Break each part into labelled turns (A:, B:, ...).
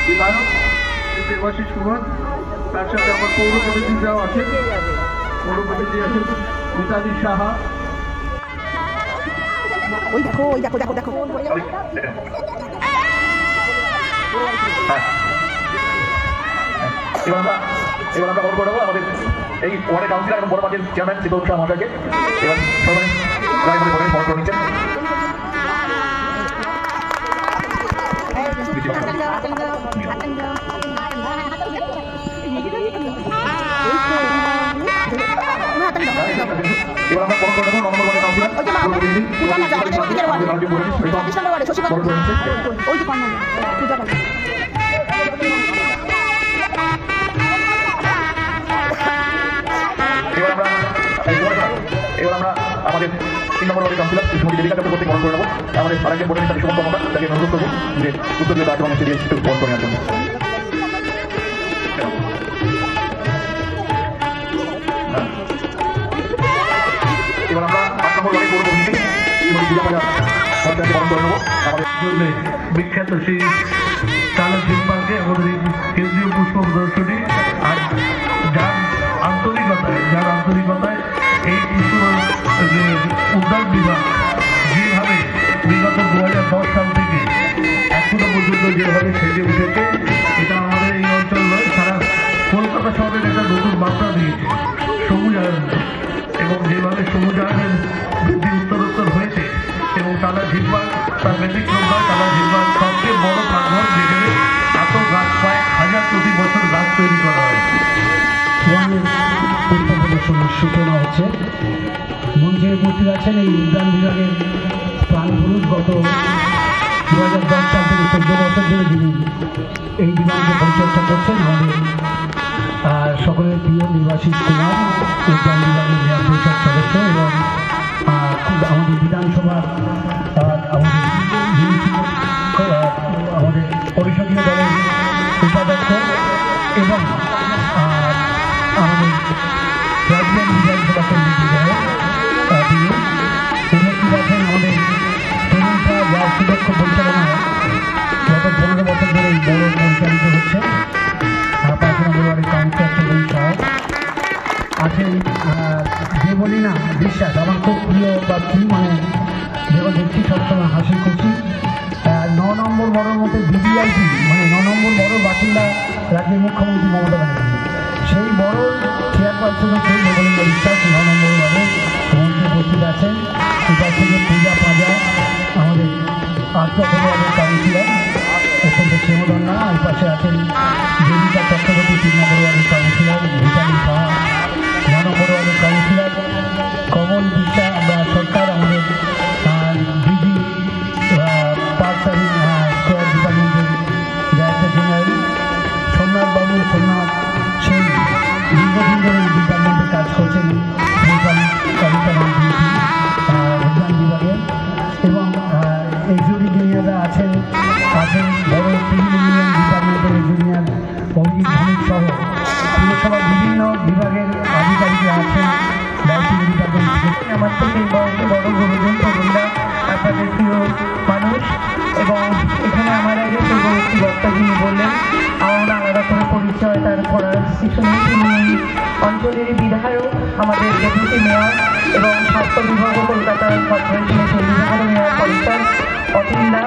A: বিধায়ক দেবাশিস কুমার, তার সাথে আমার পৌর প্রতিনিধিরাও আছে, পৌর প্রতিনিধি আছেন মিতালি সাহা।
B: ওই দেখো ওই দেখো দেখো দেখো
C: এবার আমরা খবর করে দেবো আমাদের এই ওয়ার্ডের কাউন্সিলর এবং বড় পার্টির চেয়ারম্যান শীতল শাহ মহাশয়কে। এবার সবাই রায় বলে খবর করে নিচ্ছেন। এবার আমরা খবর করে দেবো 9 নম্বর ওয়ার্ডের কাউন্সিলর এবার আমরা আমাদের 3 নম্বর ওয়ার্ডের কাউন্সিলর শ্রীমতী দেবিকা চক্রবর্তী বরণ করে নেবো। আমাদের আরেকজন বোর্ডের নেতা সুমন্ত মহতা, তাকে অনুরোধ করবো যে উত্তরীয় দায়িত্ব এবং দিয়ে একটু বরণ করে নেওয়ার জন্য। এবার আমরা 8 নম্বর ওয়ার্ডের পৌর প্রতিনিধি শ্রীমতী পূজা পাজা মহাশয়কে বরণ করে নেবো। আমাদের
A: বিখ্যাত সেই টালা থিম পার্কে আমাদের কেন্দ্রীয় পুষ্প প্রদর্শনী, আর যার আন্তরিকতায় এই উদ্যান বিভাগ যেভাবে বিগত 2010 সাল থেকে এখনো পর্যন্ত যেভাবে সেজে উঠেছে, এটা আমাদের এই অঞ্চল নয়, সারা কলকাতা শহরের একটা নতুন মাত্রা দিয়েছে সবুজায়ন। এবং যেভাবে সবুজায়নের বৃদ্ধি উত্তরোত্তর হয়েছে এবং টালা থিম পার্ক তার ব্যতিক্রম নয়। টালা থিম পার্ক সবচেয়ে বড় প্রাঙ্গণ, যেখানে এত গাছ প্রায় 1000 প্রতি বছর গাছ তৈরি করা হয়েছে।
D: পুষ্প প্রদর্শনীর সূচনা হচ্ছে। মঞ্চে উপস্থিত আছেন এই উদ্যান বিভাগের প্রাণপুরুষ, গত 2010 সাল থেকে 14 বছর ধরে যিনি এই বিভাগকে পরিচর্যা করছেন, আমাদের সকলের প্রিয় দেবাশিস কুমার, উদ্যান বিভাগের মেয়র পরিষদ সদস্য এবং আমাদের বিধানসভার আমাদের পরিষদীয় দলের উপাধ্যক্ষ এবং আমাদের রাজধানী বিধানসভা কেন্দ্রের বিধায়ক তিনি উপস্থিত আছেন। আমাদের তরুণরা যার সুদক্ষ পরিচালনায় গত 15 বছর ধরে এই বড় পরিচালিত হচ্ছে। 5 নম্বর ওয়ার্ডের কাউন্সিলর তরুণ সাহা আছেন। যে বলি না বিশ্বাস আমার খুব প্রিয় বা কি, মানে যেমন দেখছি সবসময় হাসি খুশি। 9 নম্বর বড়োর মধ্যে বিবিআইপি, মানে 9 নম্বর বড়োর বাসিন্দা রাজ্যের মুখ্যমন্ত্রী মমতা ব্যানার্জি, সেই বড় চেয়ারপারসন হচ্ছে নবনীন্দ্র বিশ্বাস 9 নম্বর ওয়ার্ডে মঞ্চে উপস্থিত আছেন। এটার থেকে পূজা পাজা আমাদের 8 নম্বর ওয়ার্ডের কাউন্সিলর অত্যন্ত ক্ষমদন্না। এই পাশে আছেন দেবিকা চক্রবর্তী 3 নম্বর ওয়ার্ডের কাউন্সিলর, মিতালি সাহা 9 নম্বর ওয়ার্ডের কাউন্সিলর, কমল বিশ্বাস সরকার আমাদের ডিজি পার্ক সার্ভিস স্কোয়ার ডিপার্টমেন্টের ডাইরেক্টর জেনারেল, সোমনাথ বাবু সোমনাথ সেই দীর্ঘদিন ধরে এই ডিপার্টমেন্টে কাজ করছেন উদ্যান বিভাগে, এবং এক্সিকিউটিভ আছেন বড় সিভিল ইঞ্জিনিয়ারিং ডিপার্টমেন্টের ইঞ্জিনিয়ার অভিজিৎ ভৌমিক সহ পুরসভার বিভিন্ন বিভাগের আধিকারিকরা আছেন। লাইটিং ডিপার্টমেন্ট
E: আমার থেকে বয়সে বড় গুরুজন তরুণরা আপনাদের প্রিয় মানুষ, এবং এখানে আমার আগে পূর্ববর্তী বক্তা যিনি বললেন আমার আলাদা করে পরিচয় তার করার কিছু নেই। তিনি অঞ্চলের বিধায়ক, আমাদের ডেপুটি মেয়র এবং স্বাস্থ্য বিভাগ ও কলকাতা কর্পোরেশনের সেই বিভাগের মেয়র পরিষদ অতীন্দা।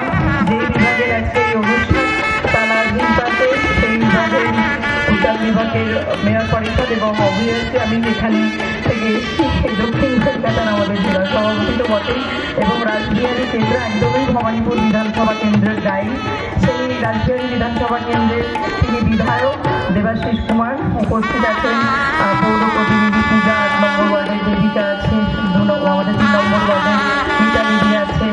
E: যে বিভাগের আজকে এই অনুষ্ঠান টালা থিম পার্কে, সেই বিভাগের উদ্যান বিভাগের মেয়র পরিষদ এবং অবভিয়াসলি আমি যেখানে থেকে এসেছি সেই দক্ষিণ কলকাতার আমাদের জেলা সভাপতি তো বটেই, এবং রাসবিহারী কেন্দ্র একদমই ভবানীপুর বিধানসভা কেন্দ্রের গাইড, সেই রাসবিহারী বিধানসভা কেন্দ্রের তিনি বিধায়ক দেবাশিস কুমার উপস্থিত আছেন। পৌর প্রতিনিধি পূজা 8 নম্বর ওয়ার্ডের দেবিকা আছে, আমাদের 3 নম্বর ওয়ার্ডের মিতালি আছে,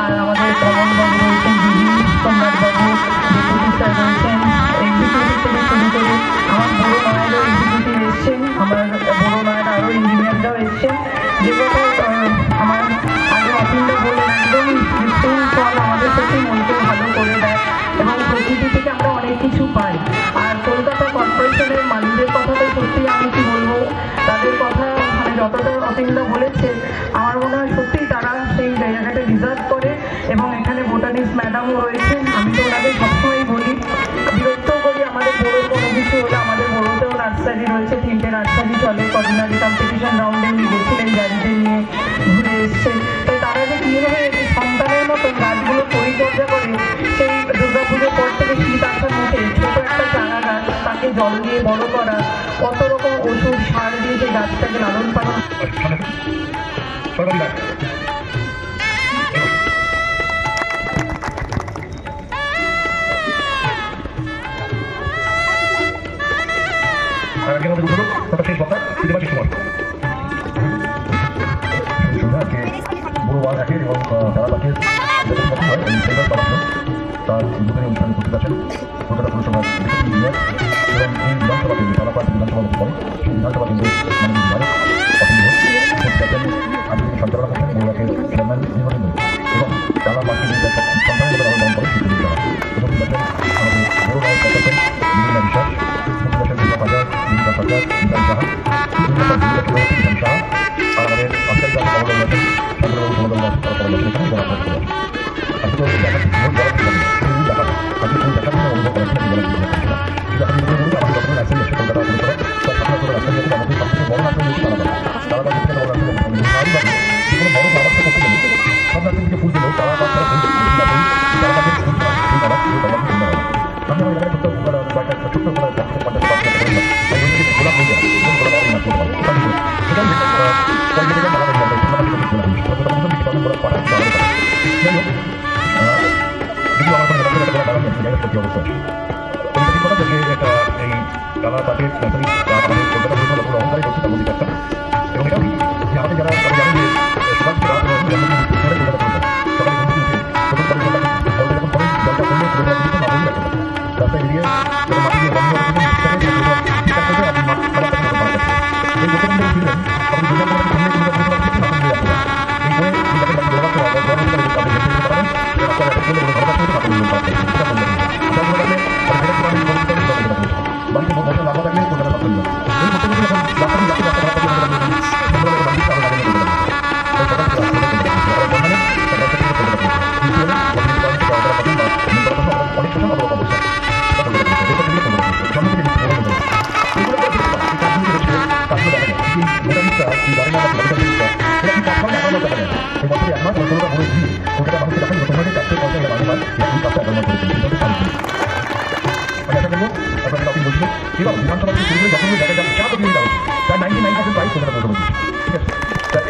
E: আর আমাদের কমলবাবু রয়েছেন, দিদি সোমনাথবাবু ডেপুটি স্যার রয়েছেন, এক্সিকিউটিভ থেকে শুরু করে আমার বড় নয়েরও এক্সিকিউটিভ এসছেন, আমার বড় নয়ের আরও ইঞ্জিনিয়াররাও এসছেন। যেগুলো আমার আগে অতীন্দ্র বললেন একদমই ভীষণ ফল আমাদের সাথে মনকে ভালো করে দেয় এবং প্রকৃতি থেকে আমরা অনেক কিছু পাই। আর কলকাতা কর্পোরেশনের মালিকদের কথা তো সত্যি আমি কি বলবো, তাদের কথা মানে যতটা অতীন্দ্র বলেছে আমার মনে হয় সত্যিই তারা সেই জায়গাটা ডিজার্ভ করে, এবং এখানে বোটানিক্স ম্যাডামও রয়েছেন। আমি তো ওনাদের সবসময়ই বলি চলে, কদিন আগে কম্পিটিশন রাউন্ডে উনি গেছিলেন গাড়িতে নিয়ে, ঘুরে এসছেন। তাই তারা যে কীভাবে সন্তানের মতন গাছগুলো পরিচর্যা করে, সেই দুর্গাপুজোর পর থেকে শীত আসার মুখে ছোট একটা চারা গাছ, তাকে জল দিয়ে বড় করা, কত রকম ওষুধ সার দিয়ে সেই গাছটাকে লালন পালন।
C: সন্ধ্যাকে বড়োবার একের এবং তারাবাকের যত সমাপ্তি হয় এই সেন্টার পাঠানো তার উদ্বোধনী অনুষ্ঠানে উপস্থিত আছেন কলকাতা পুরসভার ডেপুটি ইঞ্জিনিয়ার এবং এই বিধানসভা কেন্দ্রে তারাপাট বিধানসভা মুক্ত করে সেই বিধানসভা কেন্দ্রের মাননীয় বিধায়ক অসীম ঘোষ উপস্থিত আছেন আজকে সঞ্চালনা করছেন বড়ুয়াকের চেয়ারম্যান দীর্ঘদিন এবং তারা পার্টি সন্তানের মতো লালন করে শিক্ষিত তারা উপস্থিত আছেন আমাদের বড় ভাই প্রশাসন বিভিন্ন বিশ্বাস উপস্থিত আছেন দুর্গা বাজার বিনীতা সরকার বিধান সাহা বিধান সাহা আর আমাদের আজকের যারা সমাগম আছেন চন্দ্রবাবু সমাগম আছেন তারা সমাগম আছেন এখানে যারা আপনার করে আজকে দেখা ফুল বলা ফুল দেখা আজকে ফুল দেখার জন্য অনুভব করেছেন আমি বলা কিন্তু আপনি মনে করুন আমাদের বর্তমানে আসছেন হচ্ছে কলকাতা পুরসভা তার সাথে সাথে রাস্তার মধ্যে আমাদের সবথেকে বড় রাস্তা হচ্ছে তারাবাগ থেকে বড় রাস্তা নারীবাগে যে কোনো বড় ব্যবস্থা করতে গেলে সব রাস্তা থেকে ফুল দিলেও তারাবাগ ছাড়া ফুল তারাবাগের ফুল ফুল আবার ফুল আবার ফুল আবার আমি আমার এখানে ছোট্ট কয়েকটা ছোট্ট করে 50-50 গোলাপ হয়ে যায় গোলাপ আমি না করতে পারি সেখানে কয়েকটা ভালো হয়ে যাবে যাই হোক যদি আমার কোনো এলাকায় একটা বাগান আছে জায়গার প্রতি অবস্থা আছে তুমি কথা যে একটা এই কালা পাটের নার্সারি আমাদের কলকাতা পুরসভা পুরো অহংকারী করছে তার মধ্যে একটা এবং এটাও যে আমাদের যারা জানেন যে সকাল থেকে রাত জন্মদিন কলকাতা পুরসভা সকালে ঘুম থেকে উঠে প্রথম করে জলটা যখন পরে জলটা পড়লে পুরোটা দিতে না বলি রাখতে রাস্তায় বেরিয়ে যখন মাটি দিয়ে বন্ধ করে ঠিকঠাক করে আপনি খাবার কাছে পাওয়া যাচ্ছে এই গোটা দিন ছিলেন আপনি দুর্গা সামনে কলকাতা পুরসভা থেকে আপনি দিয়ে আসতে এই করে যাকে ব্যবহার করা হয় গরম করে আপনি দেখতে পারেন রাস্তায় একটা করলে ঘর কাছে আপনি বাড়িতে বছর লাগা থাকলে কলকাতা পাচ্ছেন না এই করতে গেলে এখন রাস্তা যাচ্ছে রাস্তা খারাপ থাকলে আমরা বাড়িতে আমরা লাগানো করতে অনেক সময় অবস্থা বিধানসভা থেকে যখন দেখা যাচ্ছে যা তো দিয়ে যাবে প্রায় 99% প্রায় কলকাতা পৌঁছানো ঠিক আছে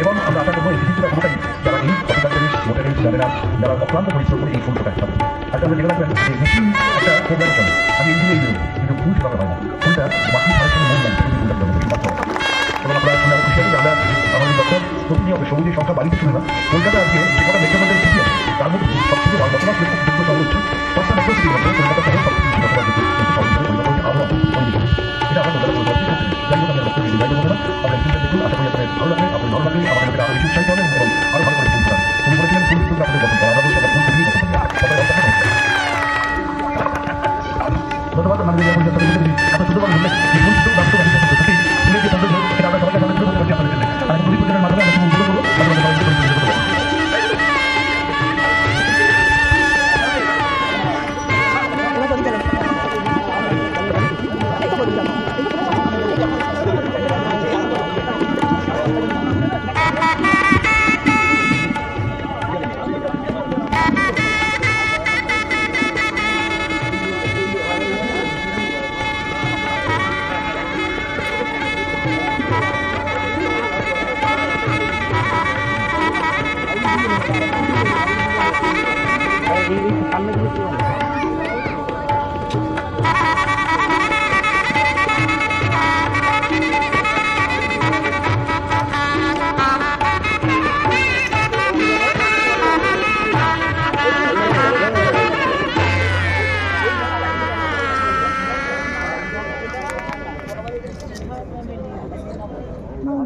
C: এবং আমরা আশা করবো এই পৃথিবীটা পুরোটাই যারা এই অফিসারদের ভোটারের জানেরা যারা অক্লান্ত পরিশ্রম করে এই ফুলটা একসাথে আজকে আমরা দেখে রাখবেন যে মুসলিম একটা প্রোগ্রাম চলে আমি এই দিকে কিন্তু ফুল সেভাবে হয় না ফুলটা বাকি সারের সঙ্গে মন লাগছে ফুলটার জন্য এবং আমরা খুশি আছি আমরা আমাদের দপ্তর প্রতিনিয়ত সবুজের সংখ্যা বাড়িতে শুনে না কলকাতা আজকে যে কটা মেট্রোপলিটন সিটি আছে তার মধ্যে সবথেকে বর্তমান যোগ্য শহর হচ্ছে 5টা মেট্রো সিটির মধ্যে কলকাতা শহর সবথেকে বেশি বসবাস যোগ্য শহর হিসেবে পরিণত হচ্ছে আরও পরিচিত এটা আমরা কলকাতা পৌঁছাচ্ছি যাই হোক আমরা বক্তব্য যাই হোক না আপনার চিন্তা দেখুন আশা করি আপনার ভালো লাগবে আপনার ভালো লাগবে আমাদের মধ্যে আরও বেশি উৎসাহিত হবেন এবং আরও ভালো করে ফুল করেন তুমি বলেছিলেন ফুল ফুল আপনাদের পছন্দ আমরা বলছি ফুল খুবই পছন্দ সবাই অবস্থা ধন্যবাদ আমাদের এত সুন্দরভাবে বললেন ফুল শুধু বাস্তব সত্যি ফুলের যে সৌন্দর্য সেটা আমরা সবাইকে সামনে তুলে ধরতে পারছি আপনাদের জন্য আর পুরী পূজনের মাধ্যমে আমরা উদ্যোগ করবো আপনাদের সবাই পরিচিত করবো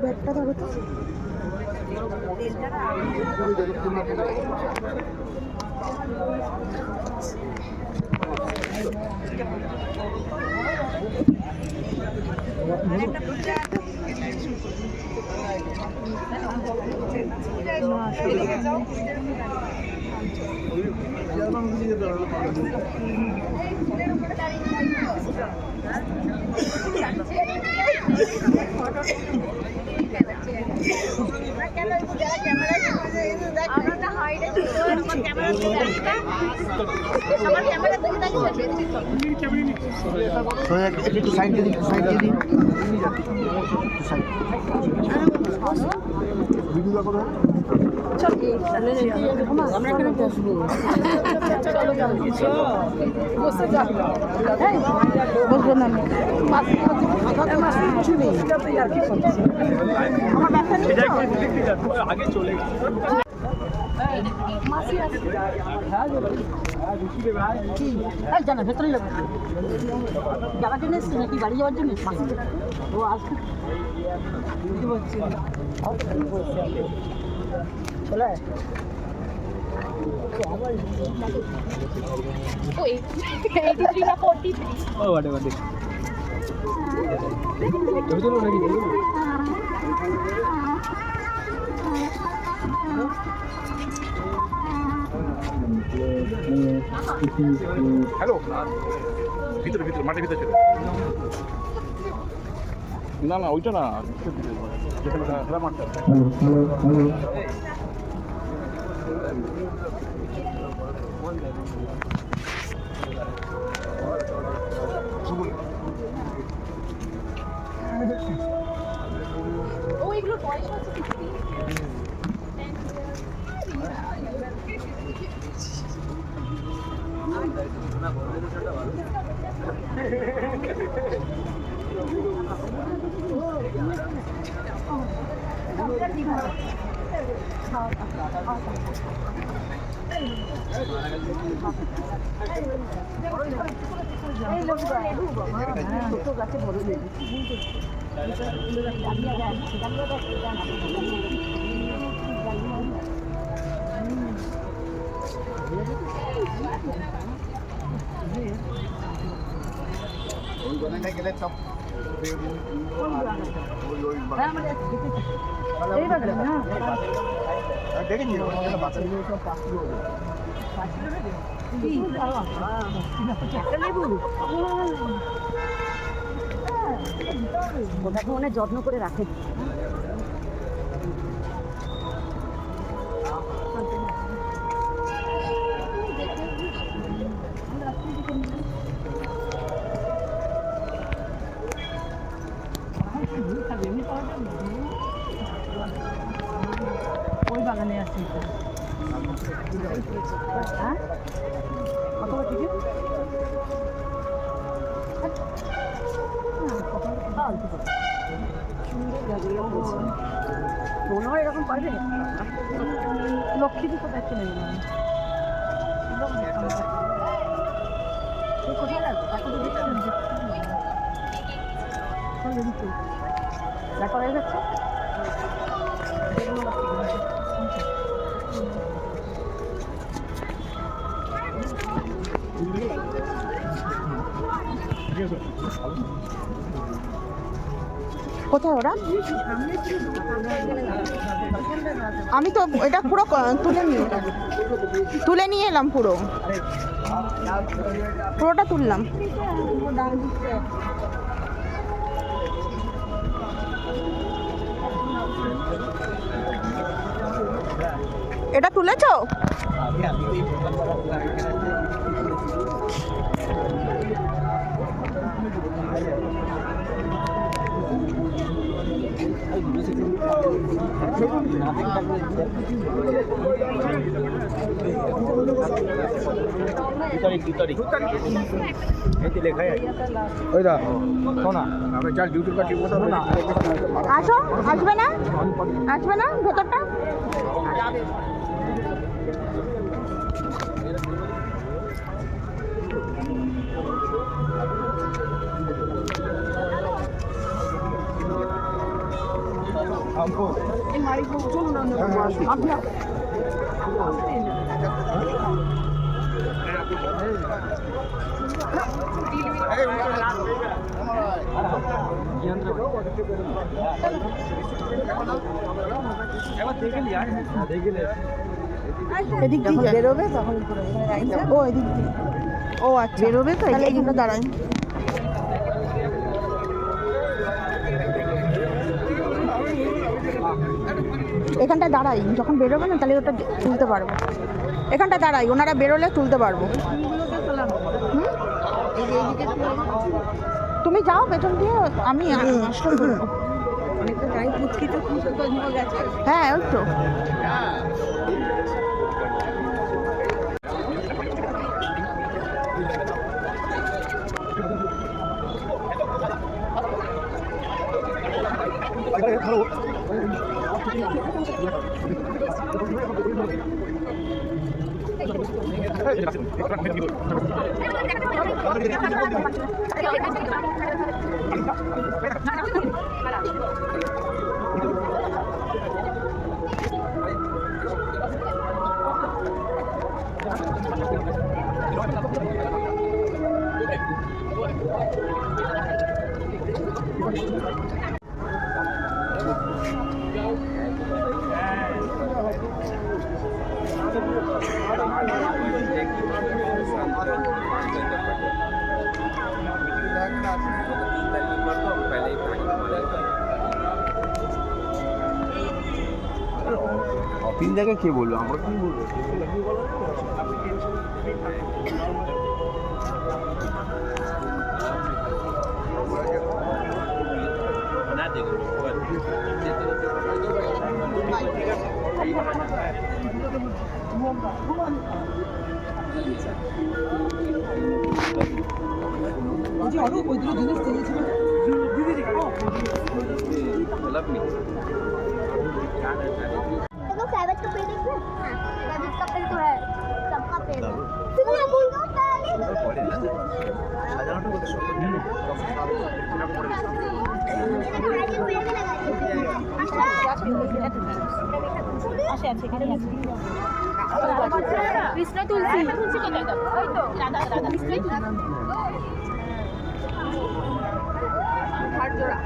B: ব্যাগটা ধরো তো না একটু সাইড দিয়ে দিন, সাইড দিয়ে দিন। আমরা এখানে বসবো। বসবো না আমি। আমার ব্যথা নেই তো? জানা ভেতরে যাওয়ার জন্য এসছি নাকি বাড়ি যাওয়ার জন্য ও আসবে বলছি চলে
C: হ্যালো ভিতরে ভিতরে মাঠের ভিতরে চলে না না ওইটা না যেখানে খেলা মাঠটা
F: ওইগুলো পয়সা আছে কি
B: গাছে বড়
C: গেলে সব দেখেছি
B: ওটাকে মনে যত্ন করে রাখে ওই বাগানে আছে হ্যাঁ কত টিকিট মনে হয় এরকম পারবে লক্ষ্মী দিতে পারছি না কোথায় লাগবে দেখা হয়ে যাচ্ছে কোথায় ওরা আমি তো এটা পুরো তুলে নিয়ে এলাম পুরোটা তুললাম এটা তুলেছো আসো আসবে না ভেতরটা এদিক
E: যখন
B: দিয়ে
E: বেরোবে তখন করে এখানে দাঁড়িয়ে যাবে।
B: ও এদিক দিয়ে ও আচ্ছা
E: বেরোবে তো
B: তাহলে
E: এইখানে
B: এখানে দাঁড়াই এখানটা দাঁড়াই যখন বেরোবে না তাহলে ওটা তুলতে পারবো এখানটা দাঁড়াই ওনারা বেরোলে তুলতে পারবো হুম? তুমি যাও পেছন দিয়ে আমি আসলে তুলবো।
E: অনেকটা টাইম পুচকি তো গেছে।
B: হ্যাঁ ওই তো
F: তিন জায়গায় কে বললো আমরা কি বলবো
G: देखो कैबेज का पेड़ देखो कैबेज का पेड़ तो है सबका पेड़ है तुमने बोल दो
H: কৃষ্ণ তুলসী তুলসী কোথায় দাও ওই তো রাধা রাধা কৃষ্ণই তুলসী হাত জোড়া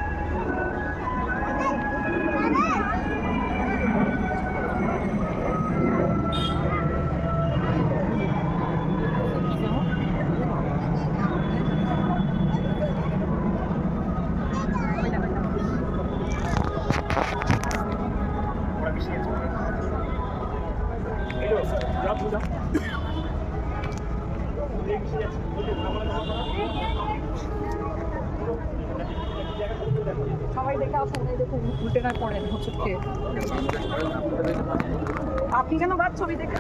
B: সবাই দেখে আসুন এই দেখুন উল্টে না পড়েন হচ্ছে খেয়ে আপনি কেন বাদ ছবি দেখে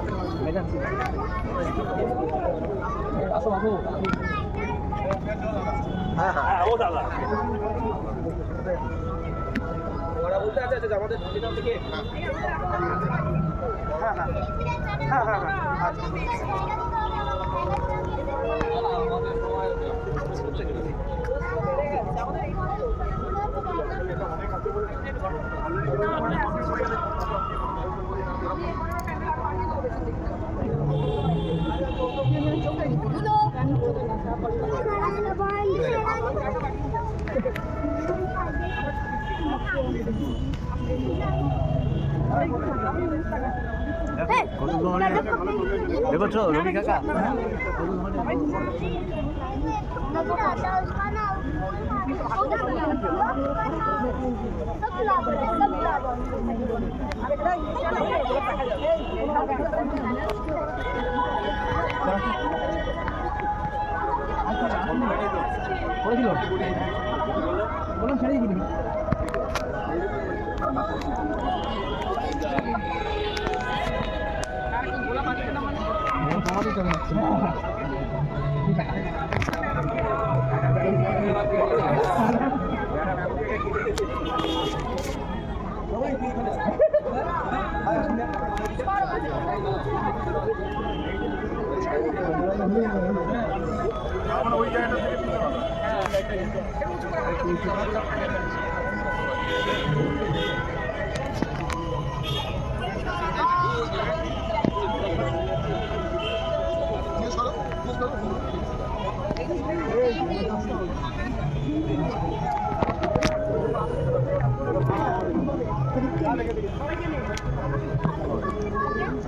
F: দেখছো রবি কাকা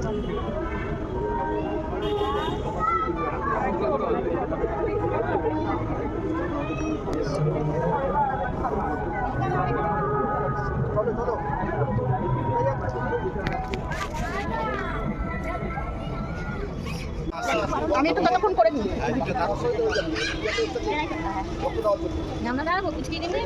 G: Thank you.
B: আমি একটু ততক্ষণ করে নিই।
H: আমরা দাঁড়াবো কুচকি দিবি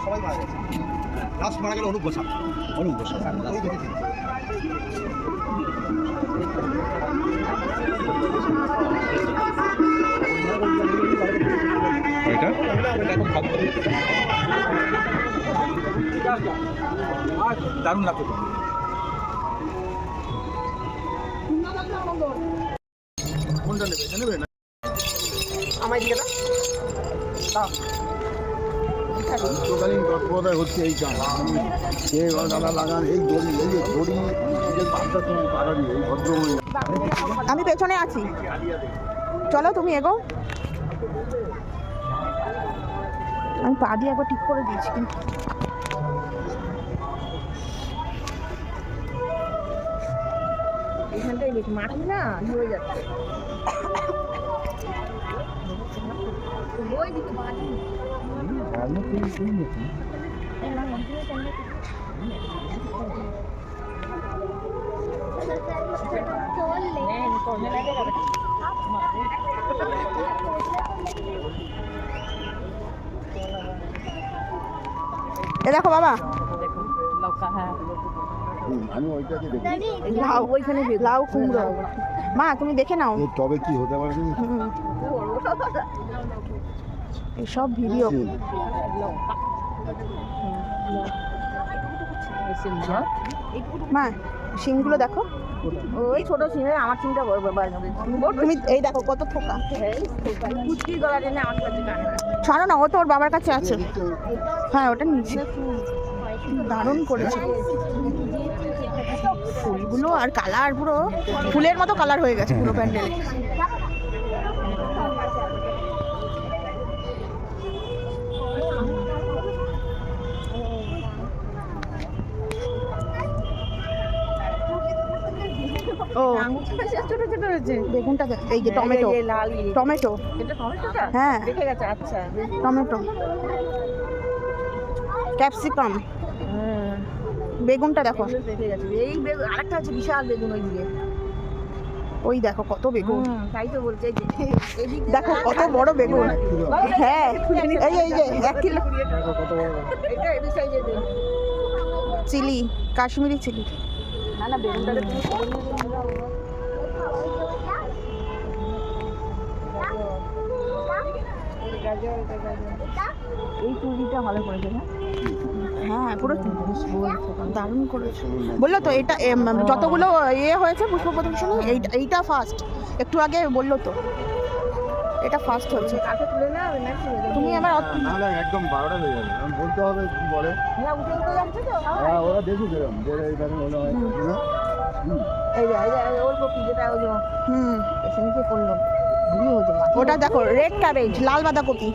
F: সবাই মারা গেছে। লাস্ট মারা গেল অনুপ গোস্বামী। দারুণ লাগতো তো। কোনটা নেবে? এটা নেবে না?
B: আমার দিকে না
F: তৎকালীন তৎপরতায় হচ্ছে এই কাজ। সে দাদা লাগান এই দড়ি, এই যে দড়ি নিজের বাচ্চা তুমি পাড়াবি এই ভদ্রমহিলা।
B: আমি পেছনে আছি, চলো তুমি এগো। আমি পা দিয়ে একবার ঠিক করে দিয়েছি কিন্তু এখানটাই বেশি মাটি না হয়ে যাচ্ছে। ওই দিকে মাটি এ দেখো বাবা,
F: আমি ওইটাকে দেখি।
B: লাউ ওইখানে লাউ কুমড়ো। মা তুমি দেখে নাও
F: তবে কি হতে পারে?
B: এসব ভিডিও মা সিমগুলো দেখো, ওই ছোট সিমে আমার সিমটা তুমি এই দেখো কত থোকা। ছাড়ো না, ও তো ওর বাবার কাছে আছে। হ্যাঁ ওটা নিচে দারুণ করেছে ফুলগুলো, আর কালার পুরো ফুলের মতো কালার হয়ে গেছে পুরো প্যান্ডেলে। ও ছোট ছোট হয়েছে বেগুনটা, এই যে টমেটো, টমেটো হ্যাঁ আচ্ছা টমেটো, ক্যাপসিকাম, বেগুনটা দেখো, এই বেগুন আরেকটা আছে বিশাল বেগুন ওই দিকে, ওই দেখো কত বেগুন, তাই তো বলছে দেখো কত বড় বেগুন। হ্যাঁ এই এই যে 1 কিলো চিলি, কাশ্মীরি চিলি। না না বেগুনটাকে তুমি এই চুড়িটা ভালো করেছে না। হ্যাঁ পুরো দারুণ করেছে। বললো তো এটা যতগুলো ইয়ে হয়েছে পুষ্প প্রদর্শনী এইটা ফার্স্ট। একটু আগে বললো তো এটা ফার্স্ট হয়েছে। তুমি আমার
F: নাহলে একদম 12টা হয়ে যাবে, আমি বলতে হবে কি বলে। হ্যাঁ ওরা দেখুক এরকম যে এইভাবে মনে হয় না।
B: ওটা দেখো রেড ক্যাবেজ, লাল বাঁধাকপি,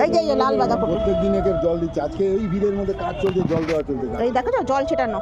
B: এই যে লাল বাঁধাকপি,
F: প্রত্যেক দিন একে জল দিচ্ছে, আজকে এই ভিড়ের মধ্যে কাজ চলছে, জল দেওয়া চলছে।
B: এই দেখো তো জল ছেটানো।